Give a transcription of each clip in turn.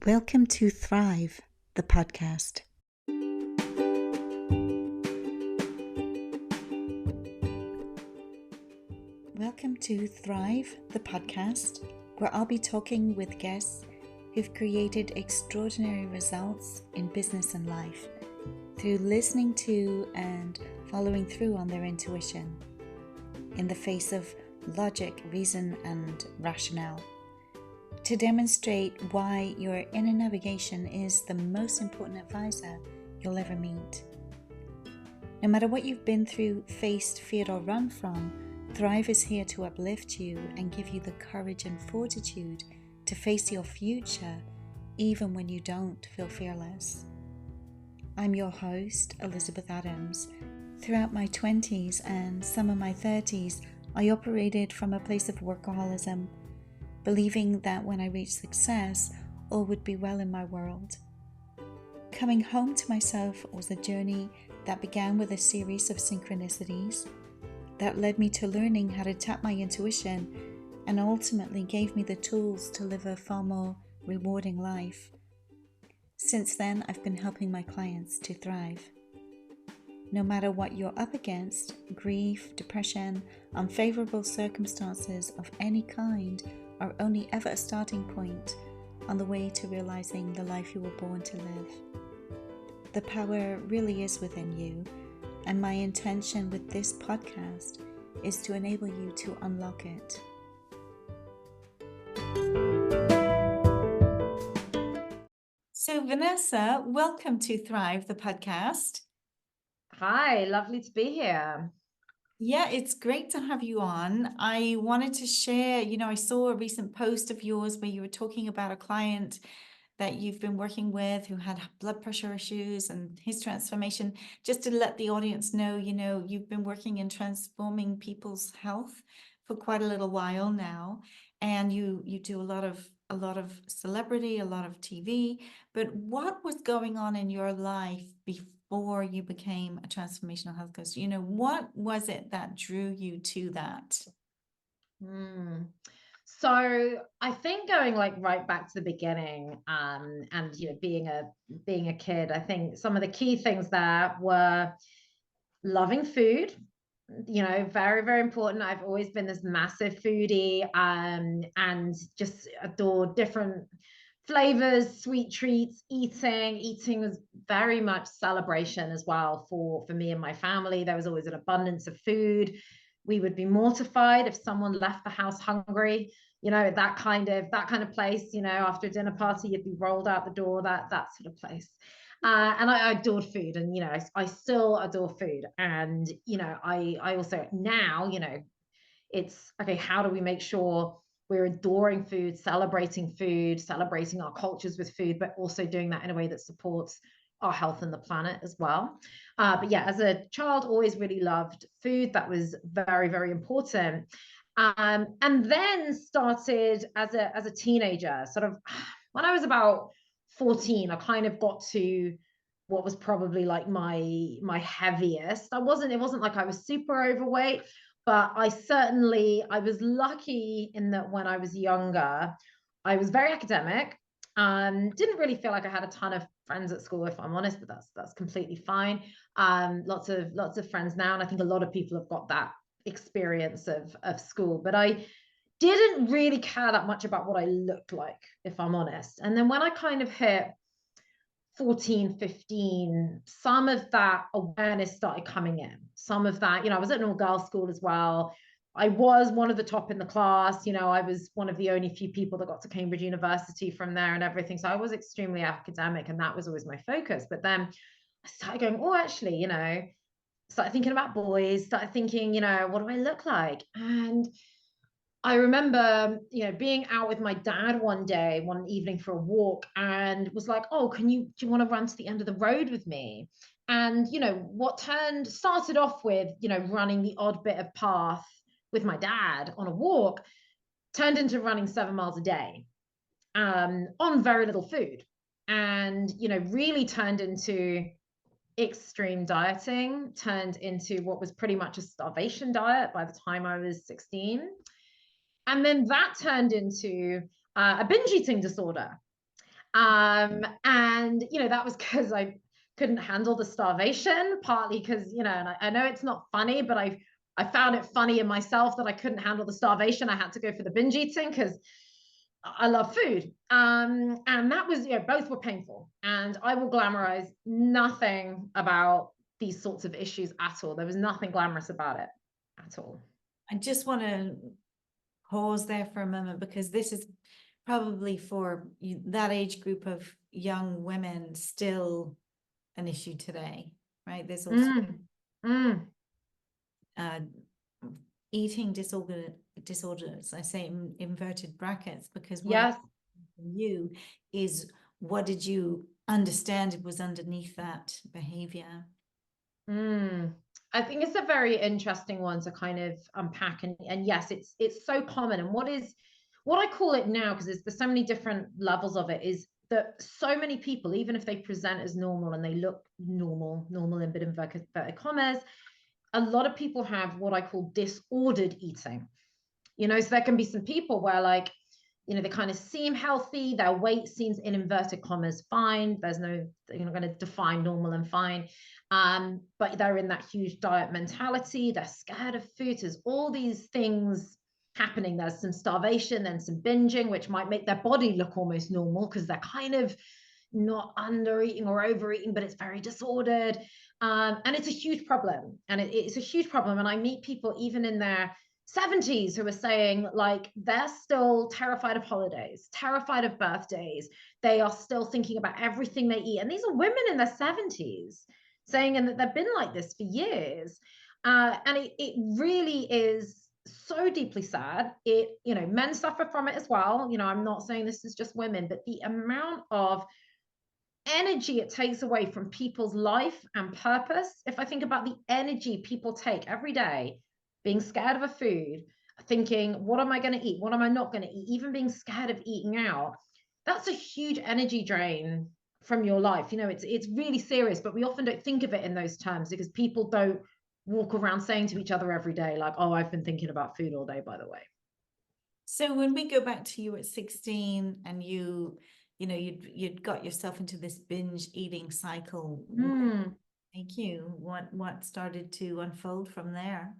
Welcome to Thrive, the podcast. Welcome to Thrive, the podcast, where I'll be talking with guests who've created extraordinary results in business and life through listening to and following through on their intuition in the face of logic, reason, and rationale, to demonstrate why your inner navigation is the most important advisor you'll ever meet. No matter what you've been through, faced, feared, or run from, Thrive is here to uplift you and give you the courage and fortitude to face your future, even when you don't feel fearless. I'm your host, Elizabeth Adams. Throughout my 20s and some of my 30s, I operated from a place of workaholism, believing that when I reached success, all would be well in my world. Coming home to myself was a journey that began with a series of synchronicities that led me to learning how to tap my intuition and ultimately gave me the tools to live a far more rewarding life. Since then, I've been helping my clients to thrive. No matter what you're up against, grief, depression, unfavorable circumstances of any kind are only ever a starting point on the way to realizing the life you were born to live. The power really is within you, and my intention with this podcast is to enable you to unlock it. So Vanessa, welcome to Thrive, the podcast. Hi, lovely to be here. Yeah, it's great to have you on. I wanted to share, I saw a recent post of yours where you were talking about a client that you've been working with who had blood pressure issues and his transformation. Just to let the audience know, you've been working in transforming people's health for quite a little while now, and you do a lot of celebrity, a lot of TV. But what was going on in your life before you became a transformational health coach? What was it that drew you to that? So I think going like right back to the beginning, and being a kid, I think some of the key things there were loving food. Very, very important. I've always been this massive foodie, and just adore different flavors, sweet treats, eating was very much celebration as well for me and my family. There was always an abundance of food. We would be mortified if someone left the house hungry, that kind of place. After a dinner party, you'd be rolled out the door, that sort of place. And I adored food, and I still adore food. And I also now, it's okay, how do we make sure we're adoring food, celebrating our cultures with food, but also doing that in a way that supports our health and the planet as well. But yeah, as a child, always really loved food. That was very, very important. And then started as a teenager, sort of when I was about 14, I kind of got to what was probably like my heaviest. It wasn't like I was super overweight, but I was lucky in that when I was younger, I was very academic. Didn't really feel like I had a ton of friends at school, if I'm honest, but that's completely fine. Lots of friends now, and I think a lot of people have got that experience of school, but I didn't really care that much about what I looked like, if I'm honest. And then when I kind of hit 14, 15, some of that awareness started coming in. Some of that, I was at an all-girls school as well. I was one of the top in the class. I was one of the only few people that got to Cambridge University from there and everything. So I was extremely academic, and that was always my focus. But then I started going, oh, actually, started thinking about boys, started thinking, what do I look like? And I remember, being out with my dad one evening for a walk, and was like, oh, do you want to run to the end of the road with me? And, what started off with, running the odd bit of path with my dad on a walk turned into running 7 miles a day, on very little food, and, really turned into extreme dieting, turned into what was pretty much a starvation diet by the time I was 16. And then that turned into a binge eating disorder. And, that was because I couldn't handle the starvation, partly because, and I know it's not funny, but I found it funny in myself that I couldn't handle the starvation. I had to go for the binge eating because I love food. And that was, both were painful. And I will glamorize nothing about these sorts of issues at all. There was nothing glamorous about it at all. I just want to pause there for a moment, because this is probably for that age group of young women still an issue today, right? There's also eating disorders. I say in inverted brackets, because what you is, what did you understand it was underneath that behavior? I think it's a very interesting one to kind of unpack, and yes, it's so common. And what I call it now, because there's so many different levels of it, is that so many people, even if they present as normal and they look normal in bit inverted commas, a lot of people have what I call disordered eating. So there can be some people where, like, they kind of seem healthy, their weight seems, in inverted commas, fine. There's no, you're not going to define normal and fine. But they're in that huge diet mentality. They're scared of food. There's all these things happening. There's some starvation and some binging, which might make their body look almost normal because they're kind of not under eating or overeating, but it's very disordered. And it's a huge problem. And it's a huge problem. And I meet people even in their 70s who are saying, like, they're still terrified of holidays, terrified of birthdays. They are still thinking about everything they eat. And these are women in their 70s saying, and that they've been like this for years. And it really is so deeply sad. Men suffer from it as well. I'm not saying this is just women, but the amount of energy it takes away from people's life and purpose. If I think about the energy people take every day, being scared of a food, thinking, what am I going to eat? What am I not going to eat? Even being scared of eating out, that's a huge energy drain from your life. It's really serious, but we often don't think of it in those terms because people don't walk around saying to each other every day, like, oh, I've been thinking about food all day, by the way. So when we go back to you at 16 and you'd got yourself into this binge eating cycle, thank you. What started to unfold from there?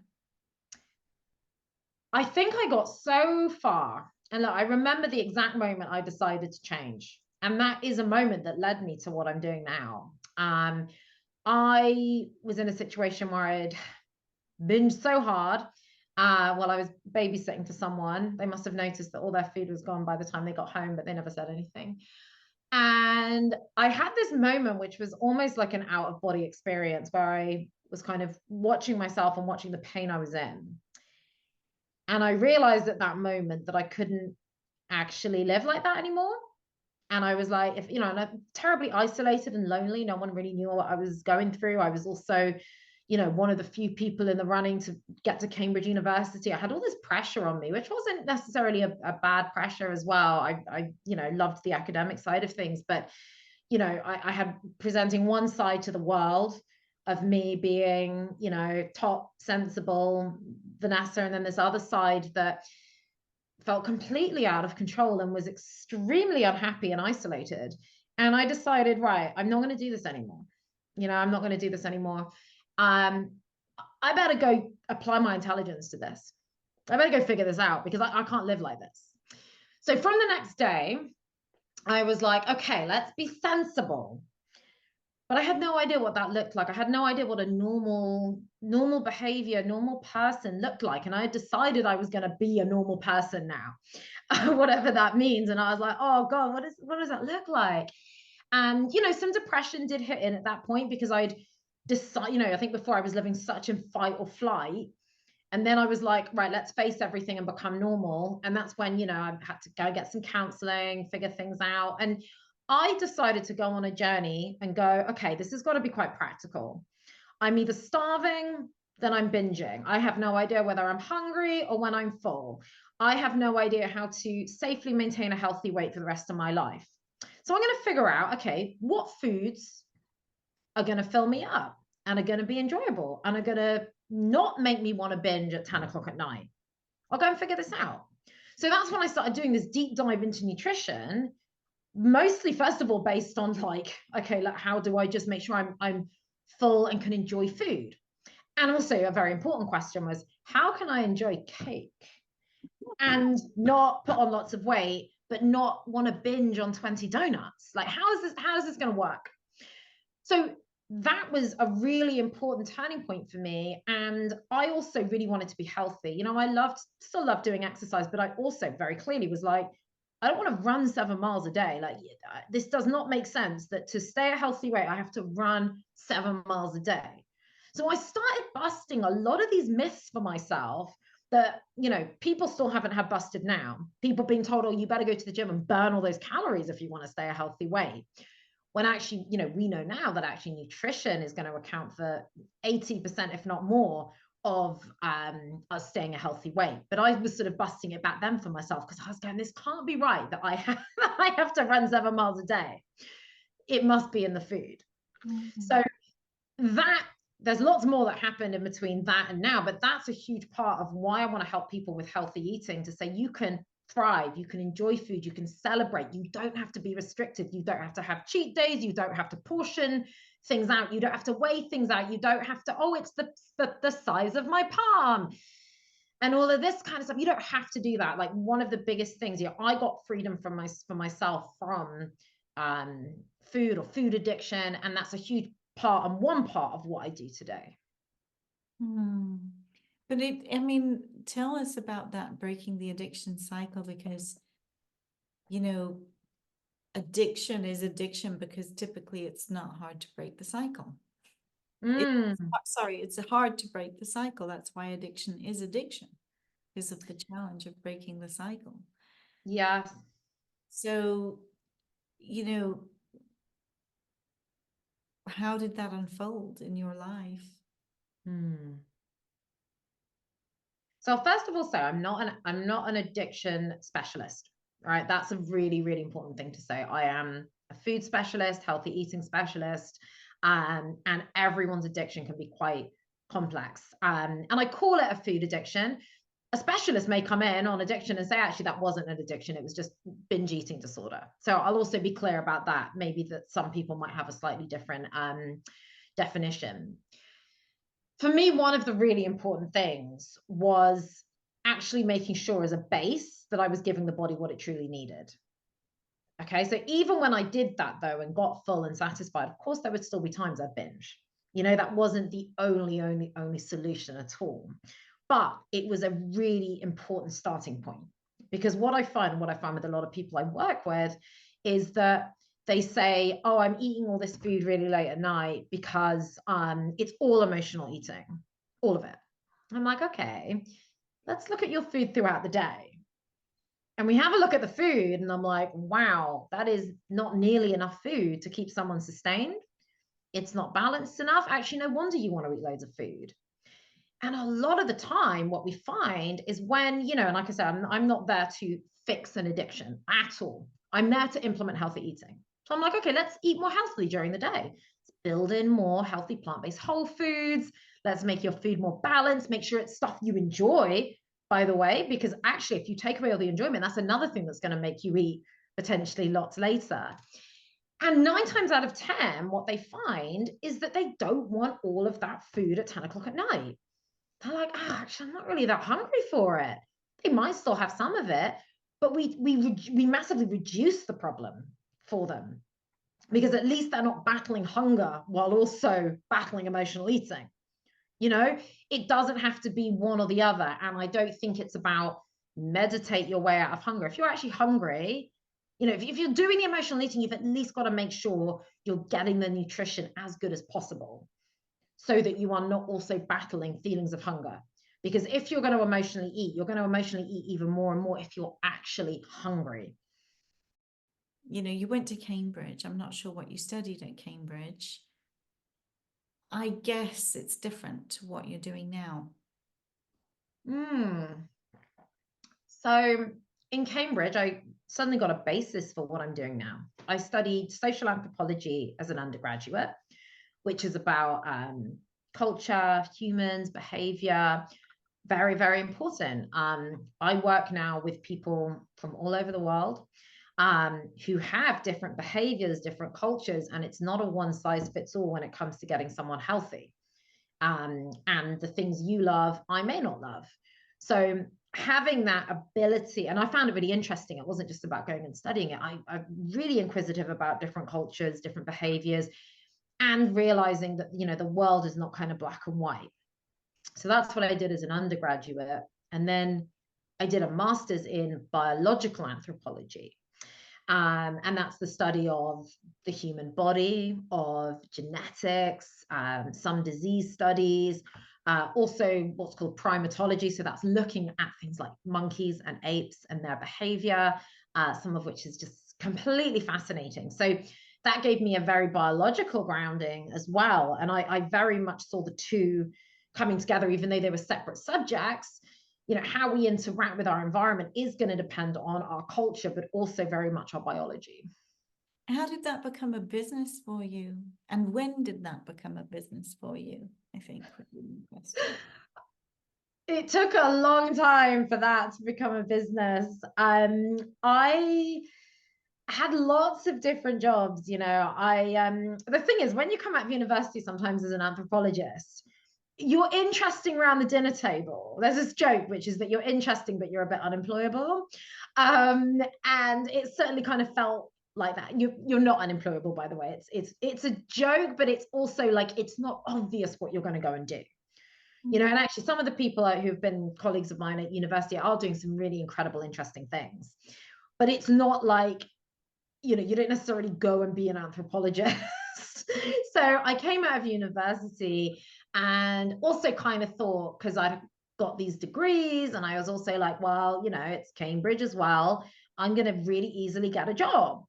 I think I got so far, and look, I remember the exact moment I decided to change, and that is a moment that led me to what I'm doing now. I was in a situation where I'd binged so hard while I was babysitting for someone. They must have noticed that all their food was gone by the time they got home, but they never said anything. And I had this moment, which was almost like an out of body experience, where I was kind of watching myself and watching the pain I was in. And I realized at that moment that I couldn't actually live like that anymore. And I was like, and I'm terribly isolated and lonely. No one really knew what I was going through. I was also, one of the few people in the running to get to Cambridge University. I had all this pressure on me, which wasn't necessarily a bad pressure as well. I loved the academic side of things, but, I had presenting one side to the world of me being, top, sensible Vanessa, and then this other side that felt completely out of control and was extremely unhappy and isolated. And I decided, right, I'm not going to do this anymore. I'm not going to do this anymore. I better go apply my intelligence to this. I better go figure this out because I can't live like this. So from the next day, I was like, okay, let's be sensible. But I had no idea what that looked like. I had no idea what a normal behavior, normal person looked like. And I had decided I was going to be a normal person now, whatever that means. And I was like, oh God, what does that look like? And, some depression did hit in at that point because I'd decided, I think before I was living such in fight or flight. And then I was like, right, let's face everything and become normal. And that's when, I had to go get some counseling, figure things out. And I decided to go on a journey and go, okay, this has got to be quite practical. I'm either starving, then I'm binging. I have no idea whether I'm hungry or when I'm full. I have no idea how to safely maintain a healthy weight for the rest of my life. So I'm going to figure out, okay, what foods are going to fill me up and are going to be enjoyable and are going to not make me want to binge at 10 o'clock at night. I'll go and figure this out. So that's when I started doing this deep dive into nutrition. mostly, first of all, based on like, okay, like, how do I just make sure I'm full and can enjoy food? And also a very important question was, how can I enjoy cake and not put on lots of weight, but not want to binge on 20 donuts? Like, how is this going to work? So that was a really important turning point for me. And I also really wanted to be healthy. You know, still love doing exercise, but I also very clearly was like, I don't want to run 7 miles a day. Like, this does not make sense that to stay a healthy weight, I have to run 7 miles a day. So I started busting a lot of these myths for myself that, you know, people still haven't had busted now. People being told, oh, you better go to the gym and burn all those calories if you want to stay a healthy weight. When actually, you know, we know now that actually nutrition is going to account for 80%, if not more, of us staying a healthy weight. But I was sort of busting it back then for myself, because I was going, this can't be right that I have to run 7 miles a day. It must be in the food. Mm-hmm. So that, there's lots more that happened in between that and now, but that's a huge part of why I want to help people with healthy eating, to say you can thrive, you can enjoy food, you can celebrate, you don't have to be restrictive, you don't have to have cheat days, you don't have to portion things out, you don't have to weigh things out, you don't have to, oh, it's the size of my palm and all of this kind of stuff. You don't have to do that. Like, one of the biggest things, yeah, I got freedom for myself from food or food addiction, and that's a huge part and one part of what I do today. But I mean, tell us about that, breaking the addiction cycle, because, you know, addiction is addiction because typically it's not hard to break the cycle. It's hard to break the cycle. That's why addiction is addiction, because of the challenge of breaking the cycle. Yeah. So, you know, how did that unfold in your life? So first of all, say I'm not an addiction specialist, right? That's a really, really important thing to say. I am a food specialist, healthy eating specialist, and everyone's addiction can be quite complex. And I call it a food addiction. A specialist may come in on addiction and say, actually, that wasn't an addiction, it was just binge eating disorder. So I'll also be clear about that. Maybe that some people might have a slightly different definition. For me, one of the really important things was actually making sure as a base that I was giving the body what it truly needed. Okay, so even when I did that though and got full and satisfied, of course there would still be times I'd binge. You know, that wasn't the only solution at all. But it was a really important starting point, because what I find with a lot of people I work with is that they say, oh, I'm eating all this food really late at night because it's all emotional eating, all of it. I'm like, okay, let's look at your food throughout the day. And we have a look at the food and I'm like, wow, that is not nearly enough food to keep someone sustained. It's not balanced enough. Actually, no wonder you want to eat loads of food. And a lot of the time, what we find is when, you know, and like I said, I'm not there to fix an addiction at all. I'm there to implement healthy eating. So I'm like, okay, let's eat more healthily during the day. Let's build in more healthy plant-based whole foods. Let's make your food more balanced. Make sure it's stuff you enjoy, by the way, because actually, if you take away all the enjoyment, that's another thing that's going to make you eat potentially lots later. And 9 times out of 10, what they find is that they don't want all of that food at 10 o'clock at night. They're like, oh, actually, I'm not really that hungry for it. They might still have some of it, but we massively reduce the problem for them, because at least they're not battling hunger while also battling emotional eating. You know, it doesn't have to be one or the other. And I don't think it's about meditate your way out of hunger. If you're actually hungry, you know, if you're doing the emotional eating, you've at least got to make sure you're getting the nutrition as good as possible, so that you are not also battling feelings of hunger. Because if you're going to emotionally eat, you're going to emotionally eat even more and more if you're actually hungry. You know, you went to Cambridge. I'm not sure what you studied at Cambridge. I guess it's different to what you're doing now. So in Cambridge, I suddenly got a basis for what I'm doing now. I studied social anthropology as an undergraduate, which is about culture, humans, behavior. Very, very important. I work now with people from all over the world. who have different behaviors, different cultures, and it's not a one size fits all when it comes to getting someone healthy. And the things you love, I may not love. So having that ability, and I found it really interesting. It wasn't just about going and studying it. I'm really inquisitive about different cultures, different behaviors, and realizing that, you know, the world is not kind of black and white. So that's what I did as an undergraduate. And then I did a master's in biological anthropology. And that's the study of the human body, of genetics, some disease studies, also what's called primatology. So that's looking at things like monkeys and apes and their behavior, some of which is just completely fascinating. So that gave me a very biological grounding as well. And I very much saw the two coming together, even though they were separate subjects. You know, how we interact with our environment is going to depend on our culture, but also very much our biology. How did that become a business for you? And when did that become a business for you? I think would be the question. It took a long time for that to become a business. I had lots of different jobs, you know. The thing is, when you come out of university, sometimes as an anthropologist, you're interesting around the dinner table. There's this joke, which is that you're interesting, but you're a bit unemployable. And it certainly kind of felt like that. You're not unemployable, by the way. It's a joke, but it's also like, it's not obvious what you're going to go and do. You know, and actually some of the people who've been colleagues of mine at university are doing some really incredible, interesting things. But it's not like, you know, you don't necessarily go and be an anthropologist. So I came out of university and also kind of thought, because I got these degrees and I was also like, well, you know, it's Cambridge as well, I'm going to really easily get a job.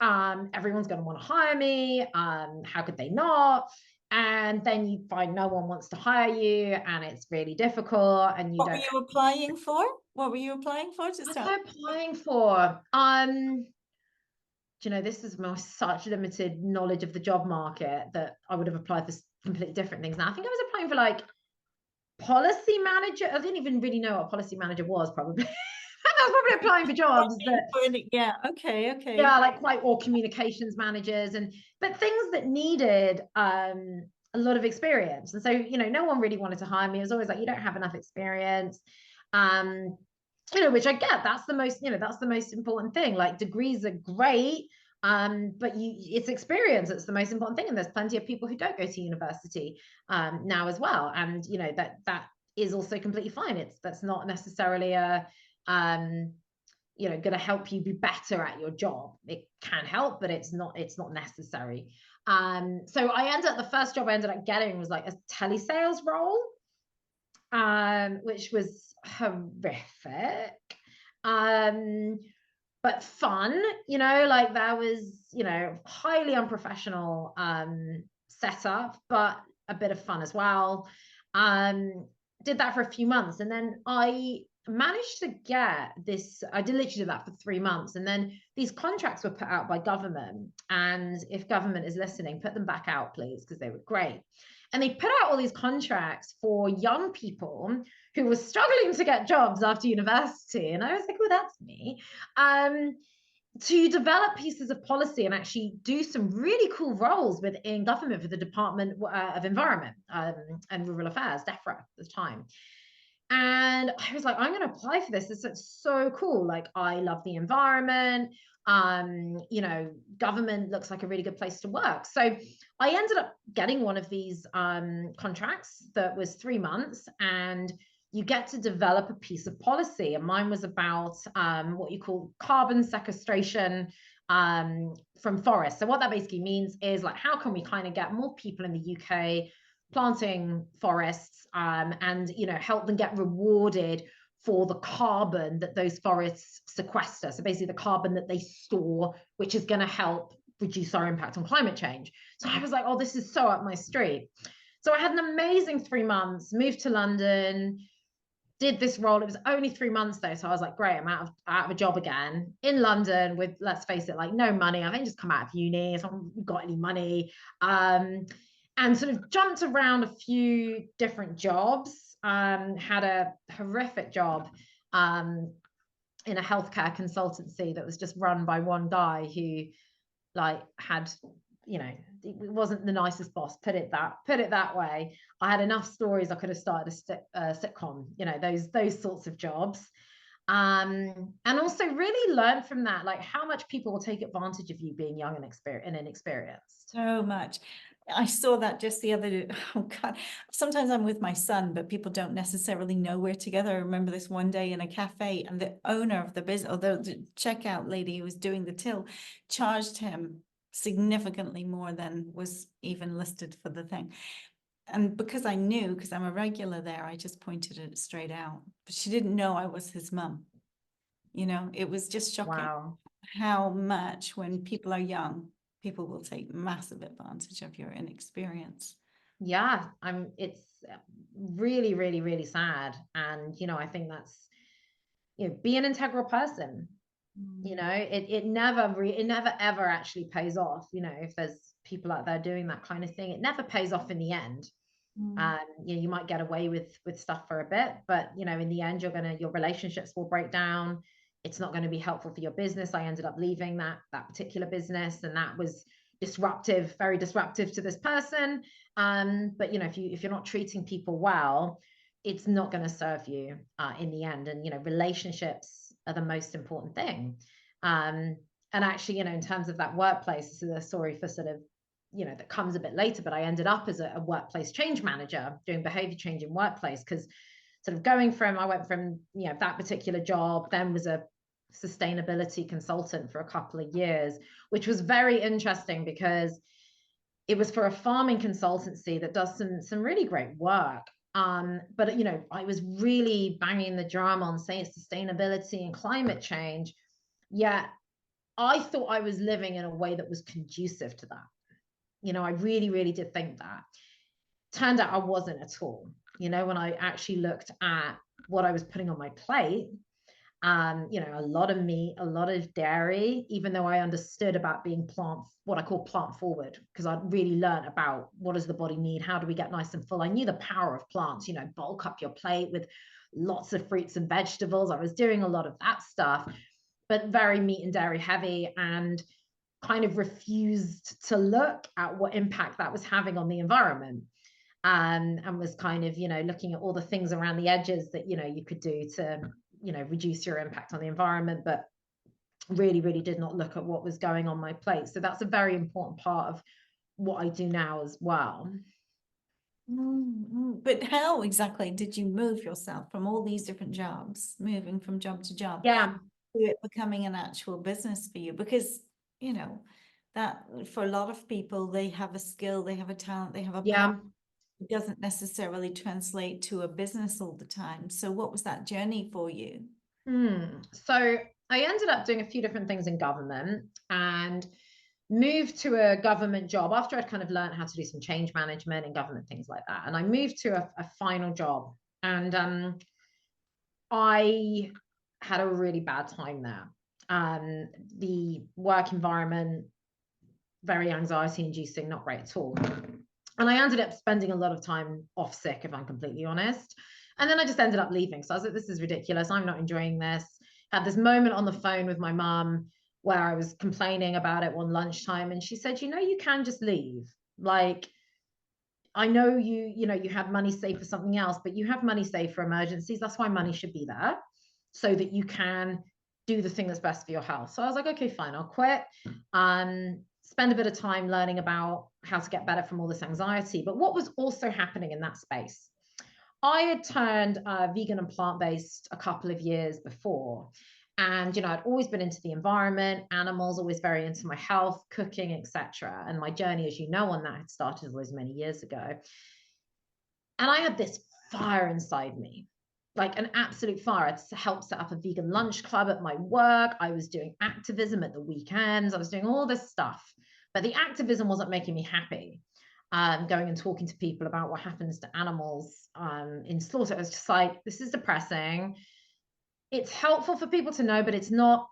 Everyone's going to want to hire me. How could they not? And then you find no one wants to hire you and it's really difficult and you What don't. were you applying for? What were you applying for to What start? am I applying for? Do you know, this is my such limited knowledge of the job market that I would have applied for completely different things. Now, I think I was applying for like policy manager. I didn't even really know what a policy manager was, probably. I was probably applying for jobs that, Yeah, okay. yeah, like quite, or communications managers, but things that needed a lot of experience. And so, you know, no one really wanted to hire me. It was always like, you don't have enough experience. You know, which I get. That's the most, you know, that's the most important thing. Like, degrees are great, but it's experience that's the most important thing. And there's plenty of people who don't go to university now as well. And you know, that is also completely fine. That's not necessarily a you know, going to help you be better at your job. It can help, but it's not necessary. So I ended up, the first job I ended up getting was like a telesales role, which was horrific, but fun. You know, like that was, you know, highly unprofessional setup, but a bit of fun as well. Did that for a few months, and then I managed to get this. I did literally do that for 3 months, and then these contracts were put out by government. And if government is listening, put them back out, please, because they were great. And they put out all these contracts for young people who were struggling to get jobs after university. And I was like, well, that's me. To develop pieces of policy and actually do some really cool roles within government for the Department of Environment and Rural Affairs, DEFRA at the time. And I was like, I'm going to apply for this. This is so cool. Like, I love the environment. You know, government looks like a really good place to work. So I ended up getting one of these contracts that was 3 months, and you get to develop a piece of policy. And mine was about what you call carbon sequestration from forests. So what that basically means is, like, how can we kind of get more people in the UK planting forests and, you know, help them get rewarded for the carbon that those forests sequester. So basically the carbon that they store, which is going to help reduce our impact on climate change. So I was like, oh, this is so up my street. So I had an amazing 3 months, moved to London, did this role. It was only 3 months though. So I was like, great, I'm out of a job again in London with, let's face it, like no money. I think just come out of uni, so I haven't got any money. And sort of jumped around a few different jobs. Had a horrific job in a healthcare consultancy that was just run by one guy who like had, you know, it wasn't the nicest boss, put it that way. I had enough stories, I could have started a sitcom, you know, those sorts of jobs. And also really learn from that, like how much people will take advantage of you being young and inexperienced. So much. I saw that just the other day. Oh God, sometimes I'm with my son, but people don't necessarily know we're together. I remember this one day in a cafe, and the owner of the business, or the checkout lady who was doing the till, charged him significantly more than was even listed for the thing. And because I knew, because I'm a regular there, I just pointed it straight out. But she didn't know I was his mum. You know, it was just shocking Wow. how much, when people are young, people will take massive advantage of your inexperience. Yeah, it's really, really, really sad. And, you know, I think that's, you know, be an integral person. You know, it never ever actually pays off. You know, if there's people out there doing that kind of thing, it never pays off in the end. You know, you might get away with stuff for a bit, but you know, in the end, your relationships will break down. It's not going to be helpful for your business. I ended up leaving that particular business, and that was disruptive, very disruptive to this person. But you know, if you're not treating people well, it's not going to serve you in the end. And you know, relationships are the most important thing. And actually, you know, in terms of that workplace, this is a story for sort of, you know, that comes a bit later, but I ended up as a workplace change manager doing behavior change in workplace, because sort of I went from, you know, that particular job, then was a sustainability consultant for a couple of years, which was very interesting because it was for a farming consultancy that does some really great work. But you know, I was really banging the drum on saying sustainability and climate change, yet I thought I was living in a way that was conducive to that. You know, I really, really did think that. Turned out I wasn't at all. You know, when I actually looked at what I was putting on my plate, you know, a lot of meat, a lot of dairy, even though I understood about being what I call plant forward, because I'd really learned about what does the body need, how do we get nice and full. I knew the power of plants, you know, bulk up your plate with lots of fruits and vegetables. I was doing a lot of that stuff, but very meat and dairy heavy, and kind of refused to look at what impact that was having on the environment. And was kind of, you know, looking at all the things around the edges that, you know, you could do to, you know, reduce your impact on the environment, but really, really did not look at what was going on my plate. So that's a very important part of what I do now as well. But how exactly did you move yourself from all these different jobs, moving from job to job, Yeah. to it becoming an actual business for you? Because, you know, that for a lot of people, they have a skill, they have a talent, they have a power. It doesn't necessarily translate to a business all the time. So what was that journey for you? So I ended up doing a few different things in government, and moved to a government job after I'd kind of learned how to do some change management and government things like that. And I moved to a final job, and I had a really bad time there. The work environment, very anxiety inducing, not great at all. And I ended up spending a lot of time off sick, if I'm completely honest. And then I just ended up leaving. So I was like, this is ridiculous. I'm not enjoying this. Had this moment on the phone with my mum where I was complaining about it one lunchtime. And she said, you know, you can just leave. Like, I know you know, you had money saved for something else, but you have money saved for emergencies. That's why money should be there, so that you can do the thing that's best for your health. So I was like, okay, fine, I'll quit. Spend a bit of time learning about how to get better from all this anxiety. But what was also happening in that space, I had turned vegan and plant-based a couple of years before. And, you know, I'd always been into the environment, animals, always very into my health, cooking, etc. And my journey, as you know, on that had started those many years ago. And I had this fire inside me, like an absolute fire. I'd helped set up a vegan lunch club at my work. I was doing activism at the weekends. I was doing all this stuff, but the activism wasn't making me happy. Going and talking to people about what happens to animals in slaughter. It was just like, this is depressing. It's helpful for people to know, but it's not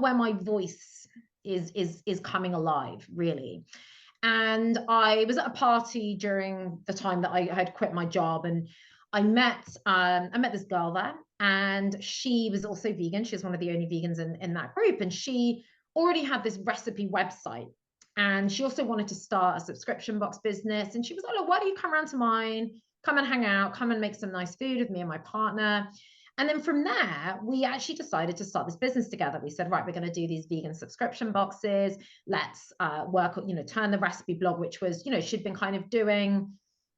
where my voice is coming alive, really. And I was at a party during the time that I had quit my job, and I met this girl there, And she was also vegan. She was one of the only vegans in that group. And she already had this recipe website. And she also wanted to start a subscription box business. And she was like, look, why don't you come around to mine? Come and hang out, come and make some nice food with me and my partner. And then from there, we actually decided to start this business together. We said, right, we're going to do these vegan subscription boxes. Let's work, turn the recipe blog, which was, she'd been kind of doing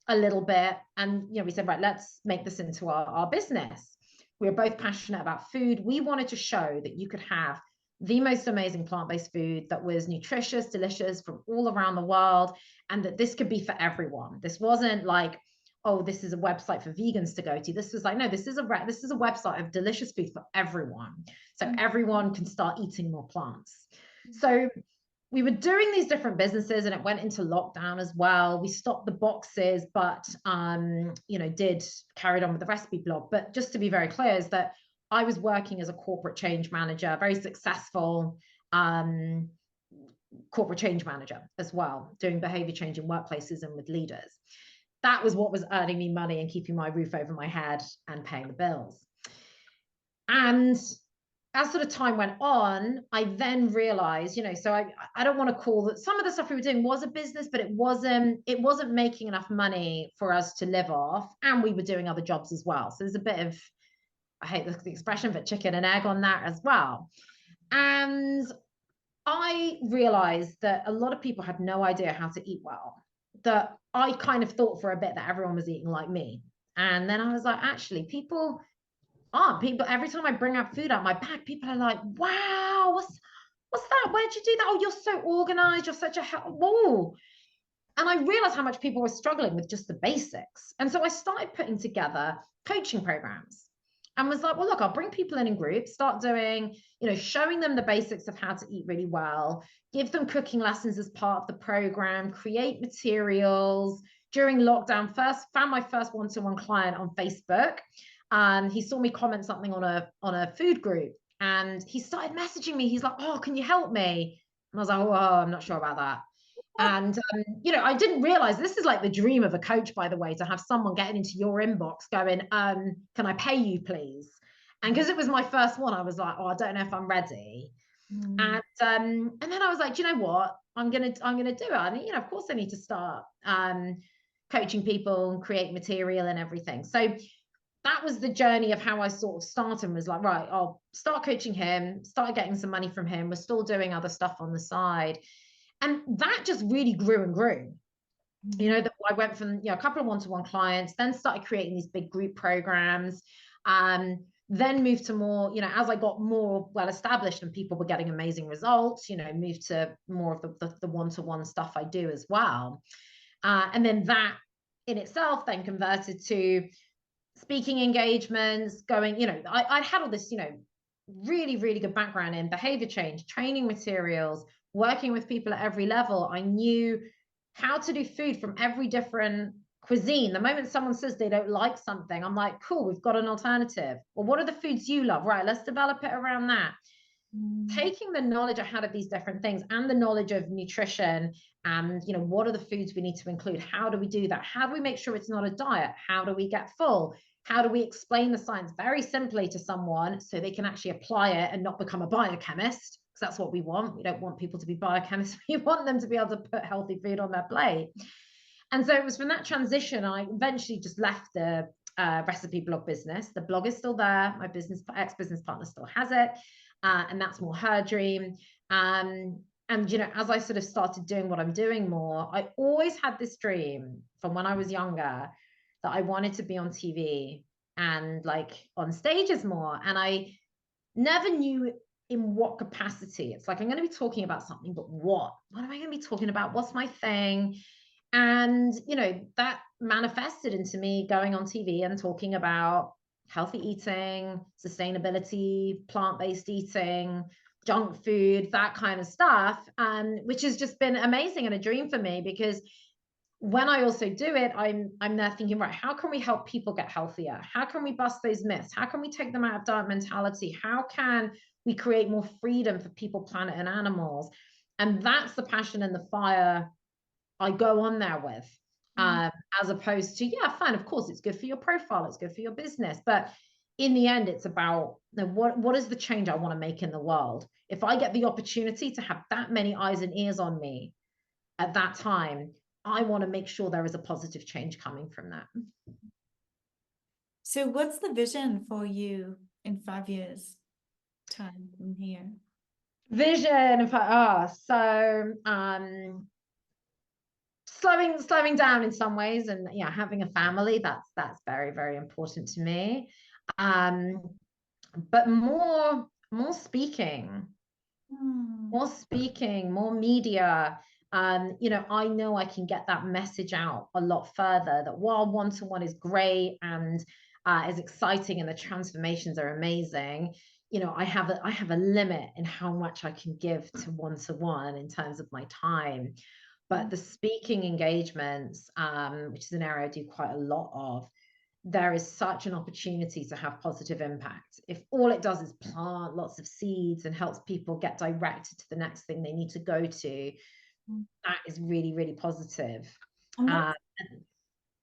a little bit. And, we said, right, let's make this into our business. We were both passionate about food. We wanted to show that you could have the most amazing plant-based food that was nutritious, delicious from all around the world, and that this could be for everyone. This wasn't like, oh, this is a website for vegans to go to. This was like, no, this is a website of delicious food for everyone. So everyone can start eating more plants. So we were doing these different businesses, and it went into lockdown as well. We stopped the boxes, but carried on with the recipe blog. But just to be very clear, is that I was working as a corporate change manager, very successful corporate change manager as well, doing behavior change in workplaces and with leaders. That was what was earning me money and keeping my roof over my head and paying the bills. And as sort of time went on, I then realized, so I don't want to call that some of the stuff we were doing was a business, but it wasn't making enough money for us to live off. And we were doing other jobs as well. So there's a bit of, I hate the expression, but chicken and egg on that as well. And I realized that a lot of people had no idea how to eat well, that I kind of thought for a bit that everyone was eating like me. And then I was like, actually, people, every time I bring up food out my bag, people are like, wow, what's that? Where'd you do that? Oh, you're so organized. You're such a whoa. And I realized how much people were struggling with just the basics. And so I started putting together coaching programs and was like, well, look, I'll bring people in groups, start doing, showing them the basics of how to eat really well, give them cooking lessons as part of the program, create materials. During lockdown, found my first one-to-one client on Facebook. He saw me comment something on a food group, and he started messaging me. He's like, oh, can you help me? And I was like, oh, I'm not sure about that. And, I didn't realize this is like the dream of a coach, by the way, to have someone getting into your inbox going, can I pay you, please? And because it was my first one, I was like, oh, I don't know if I'm ready. And then I was like, do you know what? I'm gonna do it. And, of course I need to start coaching people and create material and everything. So that was the journey of how I sort of started, was like, right, I'll start coaching him, started getting some money from him. We're still doing other stuff on the side. And that just really grew and grew. I went from, a couple of one-to-one clients, then started creating these big group programs, then moved to more, as I got more well-established and people were getting amazing results, moved to more of the one-to-one stuff I do as well. And then that in itself then converted to speaking engagements, going, I had all this, really, really good background in behavior change, training materials, working with people at every level. I knew how to do food from every different cuisine. The moment someone says they don't like something, I'm like, cool, we've got an alternative. Well, what are the foods you love? Right, let's develop it around that. Taking the knowledge I had of these different things and the knowledge of nutrition and, what are the foods we need to include? How do we do that? How do we make sure it's not a diet? How do we get full? How do we explain the science very simply to someone so they can actually apply it and not become a biochemist? Because that's what we want. We don't want people to be biochemists. We want them to be able to put healthy food on their plate. And so it was from that transition, I eventually just left the recipe blog business. The blog is still there. My ex-business partner still has it. And that's more her dream. And, as I sort of started doing what I'm doing more, I always had this dream from when I was younger that I wanted to be on TV and like on stages more. And I never knew in what capacity. It's like, I'm going to be talking about something, but what am I going to be talking about? What's my thing? And, that manifested into me going on TV and talking about healthy eating, sustainability, plant-based eating, junk food, that kind of stuff, which has just been amazing and a dream for me, because when I also do it, I'm there thinking, right, how can we help people get healthier? How can we bust those myths? How can we take them out of diet mentality? How can we create more freedom for people, planet, and animals? And that's the passion and the fire I go on there with, as opposed to, yeah, fine, of course, it's good for your profile, it's good for your business. But in the end, it's about, you know, what is the change I want to make in the world? If I get the opportunity to have that many eyes and ears on me at that time, I want to make sure there is a positive change coming from that. So what's the vision for you in 5 years time from here? Vision for us. So slowing down in some ways, and yeah, having a family, that's very, very important to me. But more speaking, more media. You know, I know I can get that message out a lot further, that while one-to-one is great and is exciting and the transformations are amazing, you know, I have a limit in how much I can give to one-to-one in terms of my time. But the speaking engagements, which is an area I do quite a lot of, there is such an opportunity to have positive impact. If all it does is plant lots of seeds and helps people get directed to the next thing they need to go to, that is really, really positive.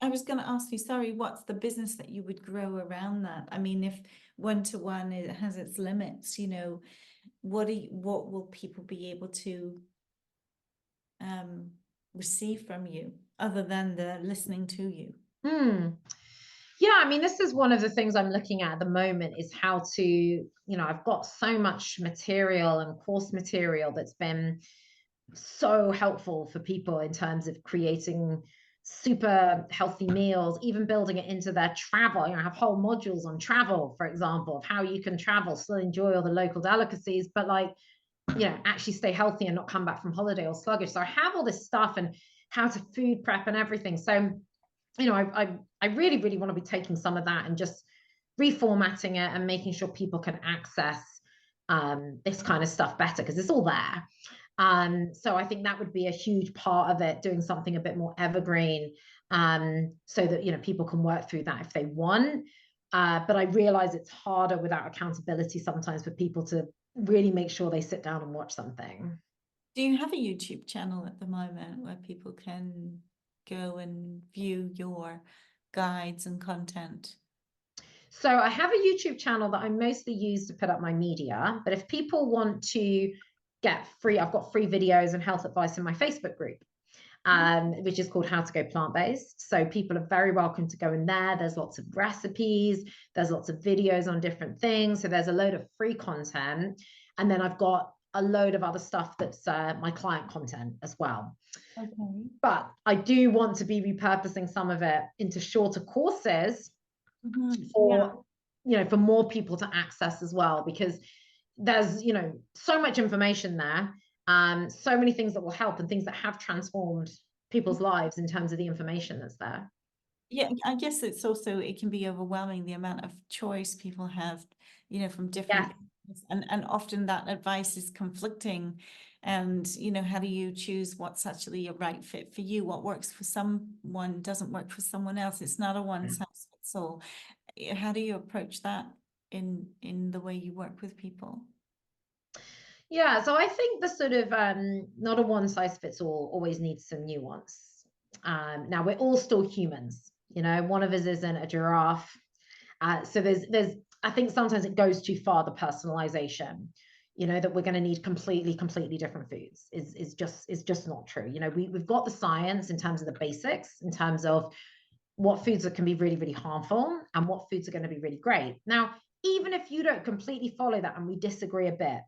I was going to ask you, sorry, what's the business that you would grow around that? I mean, if one-to-one it has its limits, you know, what will people be able to receive from you other than the listening to you? Yeah, I mean, this is one of the things I'm looking at the moment, is how to, you know, I've got so much material and course material that's been so helpful for people in terms of creating super healthy meals, even building it into their travel. You know, I have whole modules on travel, for example, of how you can travel, still enjoy all the local delicacies, but like, you know, actually stay healthy and not come back from holiday all sluggish. So I have all this stuff, and how to food prep and everything. So, you know, I really, really want to be taking some of that and just reformatting it and making sure people can access this kind of stuff better, because it's all there. So I think that would be a huge part of it, doing something a bit more evergreen, so that, you know, people can work through that if they want. But I realize it's harder without accountability sometimes for people to really make sure they sit down and watch something. Do you have a YouTube channel at the moment where people can go and view your guides and content? So I have a YouTube channel that I mostly use to put up my media, but if people want to get free, I've got free videos and health advice in my Facebook group, which is called How to Go Plant-Based. So people are very welcome to go in there. There's lots of recipes, there's lots of videos on different things. So there's a load of free content. And then I've got a load of other stuff that's my client content as well. Okay. But I do want to be repurposing some of it into shorter courses for, you know, for more people to access as well, because there's, you know, so much information there, so many things that will help and things that have transformed people's lives in terms of the information that's there. Yeah, I guess it's also, it can be overwhelming, the amount of choice people have, you know, from different, and often that advice is conflicting. And, you know, how do you choose what's actually a right fit for you? What works for someone doesn't work for someone else. It's not a one size fits all. How do you approach that in the way you work with people? Yeah, so I think the sort of not a one size fits all always needs some nuance. Now we're all still humans, you know, one of us isn't a giraffe. So there's I think sometimes it goes too far, the personalization, you know, that we're going to need completely different foods is just not true. You know, we've got the science in terms of the basics, in terms of what foods that can be really, really harmful and what foods are going to be really great. Now, even if you don't completely follow that and we disagree a bit,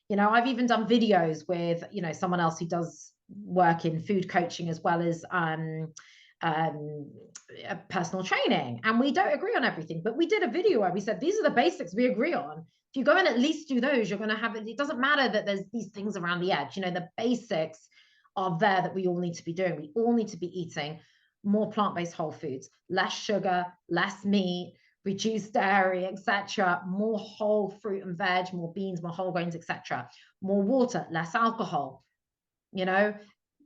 you know, I've even done videos with, you know, someone else who does work in food coaching as well as personal training, and we don't agree on everything, but we did a video where we said these are the basics we agree on. If you go and at least do those, you're going to have it. It doesn't matter that there's these things around the edge. You know, the basics are there that we all need to be doing. We all need to be eating more plant-based whole foods, less sugar, less meat, reduced dairy, etc., more whole fruit and veg, more beans, more whole grains, etc., more water, less alcohol. You know,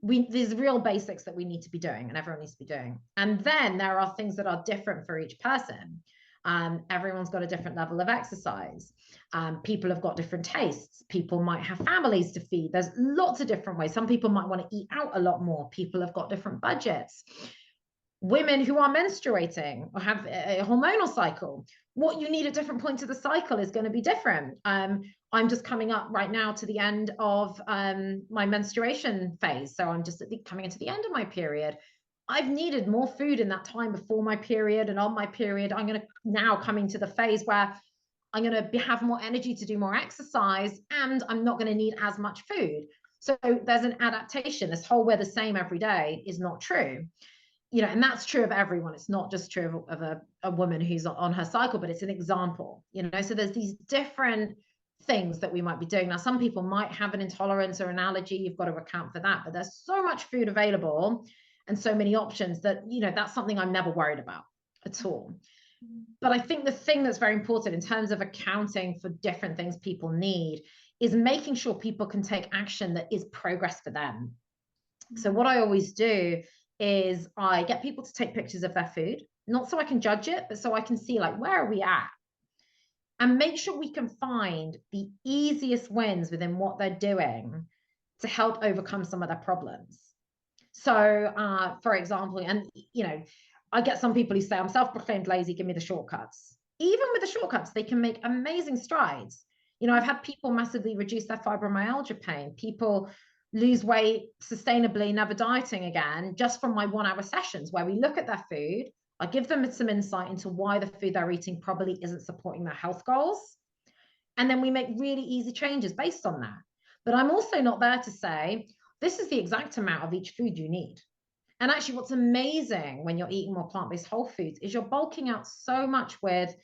there's real basics that we need to be doing and everyone needs to be doing. And then there are things that are different for each person. Everyone's got a different level of exercise. People have got different tastes. People might have families to feed. There's lots of different ways. Some people might want to eat out a lot more. People have got different budgets. Women who are menstruating or have a hormonal cycle, what you need at different points of the cycle is going to be different. I'm just coming up right now to the end of my menstruation phase. So I'm just coming into the end of my period. I've needed more food in that time before my period and on my period. I'm going to now coming to the phase where I'm going to have more energy to do more exercise, and I'm not going to need as much food. So there's an adaptation. This whole we're the same every day is not true. You know, and that's true of everyone. It's not just true of a woman who's on her cycle, but it's an example, you know. So there's these different things that we might be doing. Now, some people might have an intolerance or an allergy. You've got to account for that, but there's so much food available and so many options that, you know, that's something I'm never worried about at all. But I think the thing that's very important in terms of accounting for different things people need is making sure people can take action that is progress for them. So what I always do is I get people to take pictures of their food, not so I can judge it, but so I can see, like, where are we at? And make sure we can find the easiest wins within what they're doing to help overcome some of their problems. So, for example, and, you know, I get some people who say, I'm self-proclaimed lazy, give me the shortcuts. Even with the shortcuts, they can make amazing strides. You know, I've had people massively reduce their fibromyalgia pain, people lose weight sustainably, never dieting again, just from my 1 hour sessions where we look at their food. I give them some insight into why the food they're eating probably isn't supporting their health goals. And then we make really easy changes based on that. But I'm also not there to say, this is the exact amount of each food you need. And actually, what's amazing when you're eating more plant-based whole foods is you're bulking out so much with,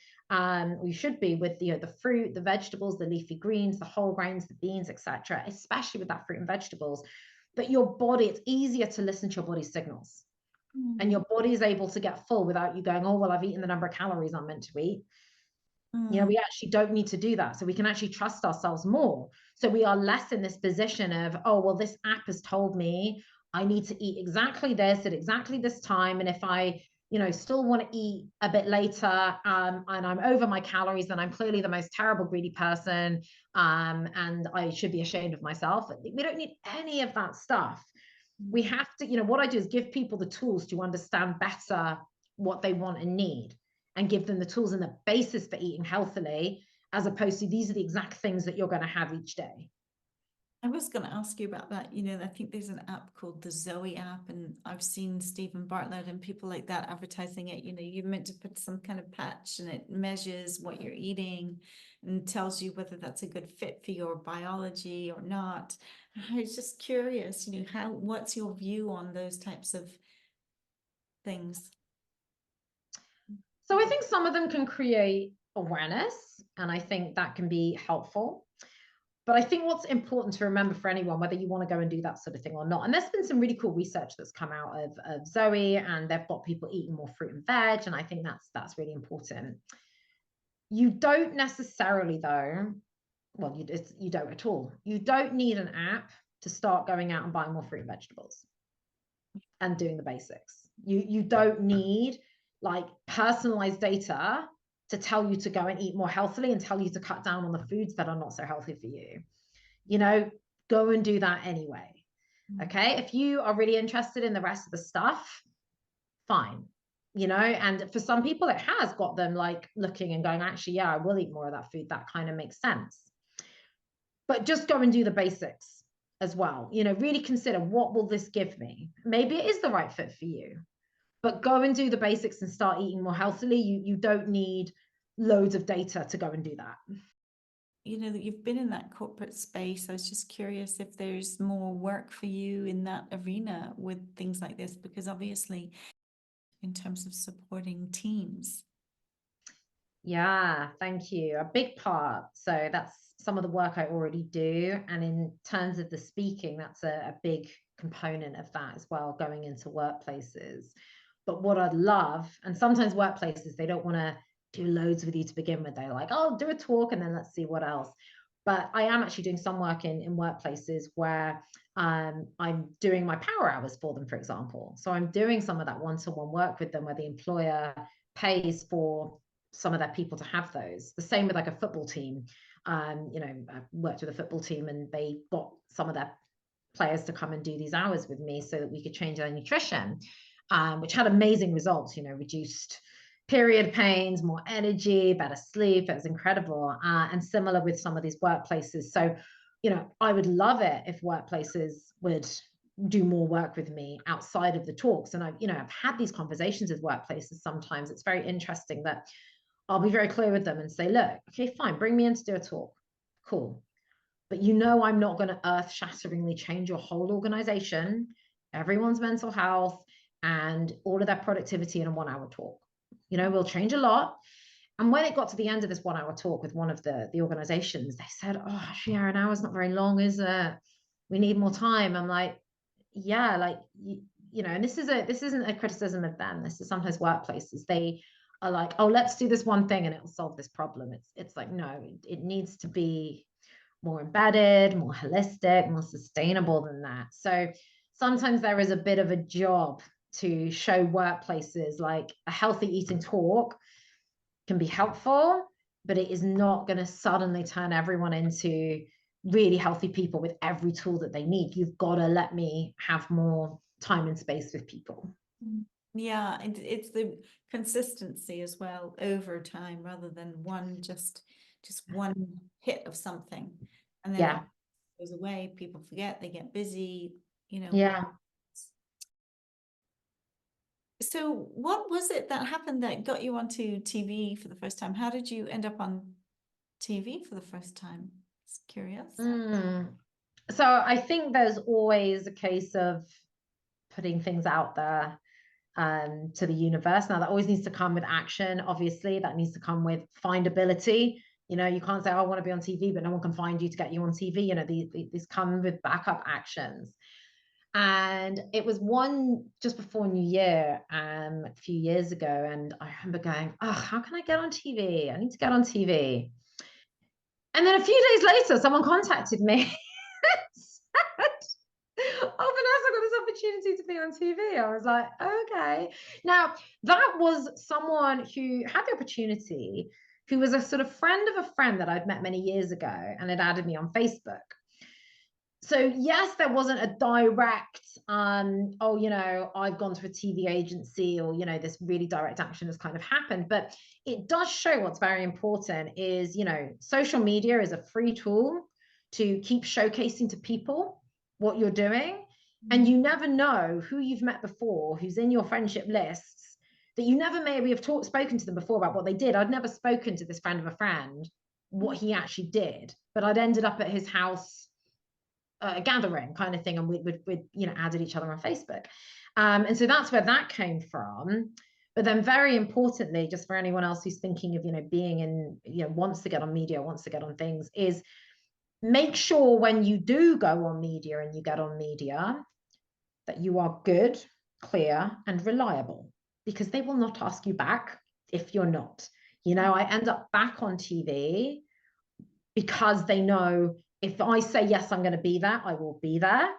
we should be with the fruit, the vegetables, the leafy greens, the whole grains, the beans, etc., especially with that fruit and vegetables, that your body, it's easier to listen to your body's signals. And your body is able to get full without you going, oh, well, I've eaten the number of calories I'm meant to eat. You know, we actually don't need to do that. So we can actually trust ourselves more. So we are less in this position of, oh, well, this app has told me I need to eat exactly this at exactly this time. And if I, you know, still want to eat a bit later and I'm over my calories, then I'm clearly the most terrible greedy person. And I should be ashamed of myself. We don't need any of that stuff. We have to, you know, what I do is give people the tools to understand better what they want and need, and give them the tools and the basis for eating healthily, as opposed to these are the exact things that you're going to have each day. I was going to ask you about that. You know, I think there's an app called the Zoe app, and I've seen Stephen Bartlett and people like that advertising it. You know, you're meant to put some kind of patch and it measures what you're eating and tells you whether that's a good fit for your biology or not. I was just curious, you know, what's your view on those types of things? So I think some of them can create awareness, and I think that can be helpful. But I think what's important to remember for anyone, whether you want to go and do that sort of thing or not, and there's been some really cool research that's come out of Zoe, and they've got people eating more fruit and veg, and I think that's really important. You don't necessarily, though, well, you don't at all. You don't need an app to start going out and buying more fruit and vegetables and doing the basics. You don't need like personalized data to tell you to go and eat more healthily and tell you to cut down on the foods that are not so healthy for you. You know, go and do that anyway. Okay. If you are really interested in the rest of the stuff, fine. You know, and for some people, it has got them like looking and going, actually, yeah, I will eat more of that food. That kind of makes sense. But just go and do the basics as well. You know, really consider, what will this give me? Maybe it is the right fit for you. But go and do the basics and start eating more healthily. You don't need loads of data to go and do that. You know, that you've been in that corporate space. I was just curious if there's more work for you in that arena with things like this, because obviously in terms of supporting teams. Yeah, thank you. A big part. So that's some of the work I already do. And in terms of the speaking, that's a big component of that as well, going into workplaces. But what I'd love, and sometimes workplaces, they don't want to do loads with you to begin with. They're like, oh, do a talk and then let's see what else. But I am actually doing some work in workplaces where I'm doing my power hours for them, for example. So I'm doing some of that one-to-one work with them where the employer pays for some of their people to have those. The same with like a football team. You know, I worked with a football team and they got some of their players to come and do these hours with me so that we could change their nutrition. which had amazing results, reduced period pains, more energy, better sleep. It was incredible. And similar with some of these workplaces. So, I would love it if workplaces would do more work with me outside of the talks. And I've had these conversations with workplaces. Sometimes it's very interesting that I'll be very clear with them and say, look, okay, fine, bring me in to do a talk. Cool. But I'm not going to earth-shatteringly change your whole organization, everyone's mental health, and all of their productivity in a 1-hour talk. We'll change a lot. And when it got to the end of this 1-hour talk with one of the organizations, they said, oh, actually, an hour's not very long, is it? We need more time. I'm like, yeah, like, and this isn't a criticism of them. This is sometimes workplaces. They are like, oh, let's do this one thing and it'll solve this problem. It's like, no, it needs to be more embedded, more holistic, more sustainable than that. So sometimes there is a bit of a job to show workplaces like a healthy eating talk can be helpful, but it is not going to suddenly turn everyone into really healthy people with every tool that they need. You've got to let me have more time and space with people. Yeah, and it's the consistency as well over time, rather than just one hit of something, and then it goes away. People forget, they get busy, Yeah. So what was it that happened that got you onto TV for the first time? How did you end up on TV for the first time? It's curious. So I think there's always a case of putting things out there to the universe. Now that always needs to come with action. Obviously, that needs to come with findability. You can't say, oh, I want to be on TV, but no one can find you to get you on TV. These come with backup actions. And it was one just before New Year, a few years ago. And I remember going, oh, how can I get on TV? I need to get on TV. And then a few days later, someone contacted me and said, oh, Vanessa, I got this opportunity to be on TV. I was like, okay. Now, that was someone who had the opportunity, who was a sort of friend of a friend that I'd met many years ago and had added me on Facebook. So yes, there wasn't a direct, I've gone to a TV agency, or, this really direct action has kind of happened, but it does show what's very important is, social media is a free tool to keep showcasing to people what you're doing. And you never know who you've met before, who's in your friendship lists, that you never maybe have spoken to them before about what they did. I'd never spoken to this friend of a friend, what he actually did, but I'd ended up at his house, a gathering kind of thing, and we'd added each other on Facebook, and so that's where that came from. But then, very importantly, just for anyone else who's thinking of being in, wants to get on media, wants to get on things, is make sure when you do go on media and you get on media that you are good, clear, and reliable, because they will not ask you back if you're not. I end up back on TV because they know, if I say, yes, I'm going to be there, I will be there.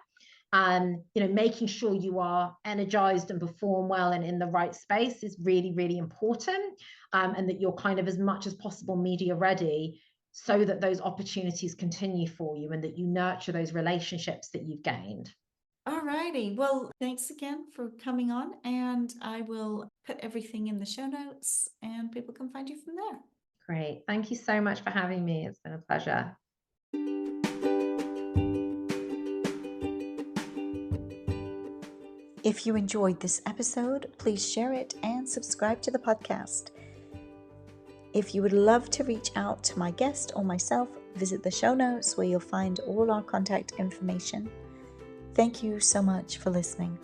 Making sure you are energized and perform well and in the right space is really, really important. And that you're kind of as much as possible media ready, so that those opportunities continue for you and that you nurture those relationships that you've gained. All righty. Well, thanks again for coming on, and I will put everything in the show notes and people can find you from there. Great. Thank you so much for having me. It's been a pleasure. If you enjoyed this episode, please share it and subscribe to the podcast. If you would love to reach out to my guest or myself, visit the show notes where you'll find all our contact information. Thank you so much for listening.